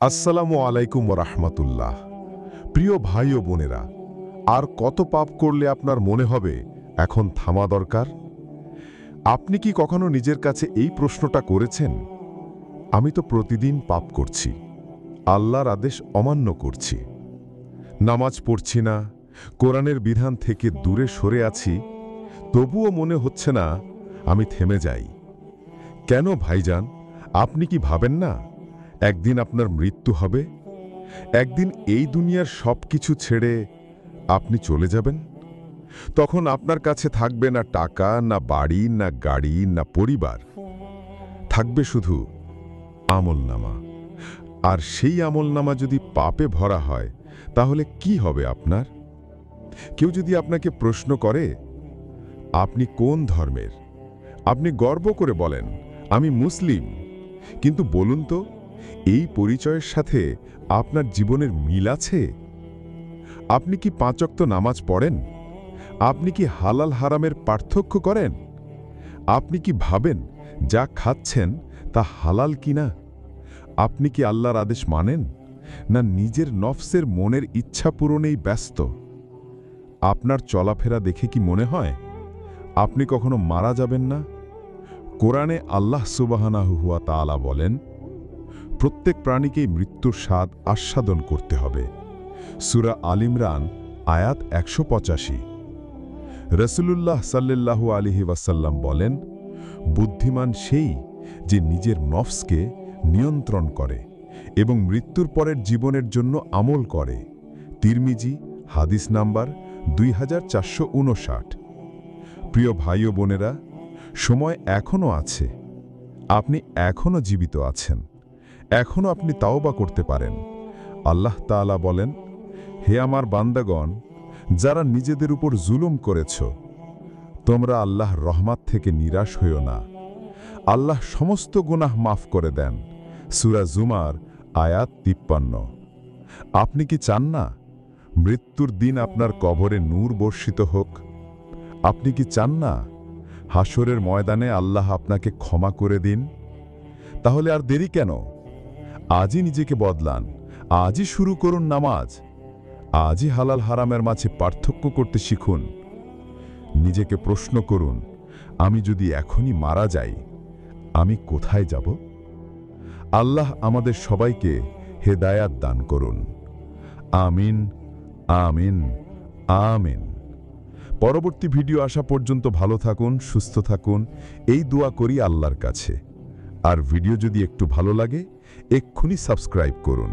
আসসালামু আলাইকুম রাহমাতুল্লাহ। প্রিয় ভাই ও বোনেরা, আর কত পাপ করলে আপনার মনে হবে এখন থামা দরকার? আপনি কি কখনো নিজের কাছে এই প্রশ্নটা করেছেন? আমি তো প্রতিদিন পাপ করছি, আল্লাহর আদেশ অমান্য করছি, নামাজ পড়ছি না, কোরআনের বিধান থেকে দূরে সরে আছি, তবুও মনে হচ্ছে না আমি থেমে যাই। কেন ভাইজান? আপনি কি ভাবেন না একদিন আপনার মৃত্যু হবে? একদিন এই দুনিয়ার সব কিছু ছেড়ে আপনি চলে যাবেন। তখন আপনার কাছে থাকবে না টাকা, না বাড়ি, না গাড়ি, না পরিবার। থাকবে শুধু আমলনামা। আর সেই আমলনামা যদি পাপে ভরা হয়, তাহলে কি হবে আপনার? কেউ যদি আপনাকে প্রশ্ন করে, আপনি কোন ধর্মের? আপনি গর্ব করে বলেন, আমি মুসলিম। কিন্তু বলুন তো, এই পরিচয়ের সাথে আপনার জীবনের মিল আছে? আপনি কি ৫ ওয়াক্ত নামাজ পড়েন? আপনি কি হালাল হারামের পার্থক্য করেন? আপনি কি ভাবেন যা খাচ্ছেন তা হালাল কিনা? আপনি কি আল্লাহর আদেশ মানেন, না নিজের নফসের মনের ইচ্ছা পূরণেই ব্যস্ত? আপনার চলাফেরা দেখে কি মনে হয় আপনি কখনো মারা যাবেন না? কোরআনে আল্লাহ সুবহানাহু ওয়া তাআলা বলেন, প্রত্যেক প্রাণীকেই মৃত্যুর স্বাদ আস্বাদন করতে হবে। সূরা আল ইমরান আয়াত ১৮৫। রাসূলুল্লাহ সাল্লাল্লাহু আলাইহি ওয়াসাল্লাম বলেন, বুদ্ধিমান সেই যে নিজের নফসকে নিয়ন্ত্রণ করে এবং মৃত্যুর পরের জীবনের জন্য আমল করে। তিরমিজি হাদিস নাম্বার ২৪৫৯। প্রিয় ভাই ও বোনেরা, সময় এখনো আছে। আপনি এখনো জীবিত আছেন। এখনো আপনি তাওবা করতে পারেন। আল্লাহ তাআলা বলেন, হে আমার বান্দাগণ, যারা নিজেদের উপর জুলুম করেছ, তোমরা আল্লাহর রহমত থেকে নিরাশ হইও না। আল্লাহ সমস্ত গুনাহ মাফ করে দেন। সূরা জুমার আয়াত ৫৩। আপনি কি চান না মৃত্যুর দিন আপনার কবরে নূর বর্ষিত হোক? আপনি কি চান না হাসরের ময়দানে আল্লাহ আপনাকে ক্ষমা করে দিন? তাহলে আর দেরি কেন? আজই নিজেকে বদলান। আজই শুরু করুন নামাজ। আজই হালাল হারামের মাঝে পার্থক্য করতে শিখুন। নিজেকে প্রশ্ন করুন, আমি যদি এখনই মারা যাই, আমি কোথায় যাব? আল্লাহ আমাদের সবাইকে হেদায়াত দান করুন। আমিন, আমিন, আমিন। পরবর্তী ভিডিও আসা পর্যন্ত ভালো থাকুন, সুস্থ থাকুন, এই দোয়া করি আল্লাহর কাছে। আর ভিডিও যদি একটু ভালো লাগে, এক্ষুনি সাবস্ক্রাইব করুন।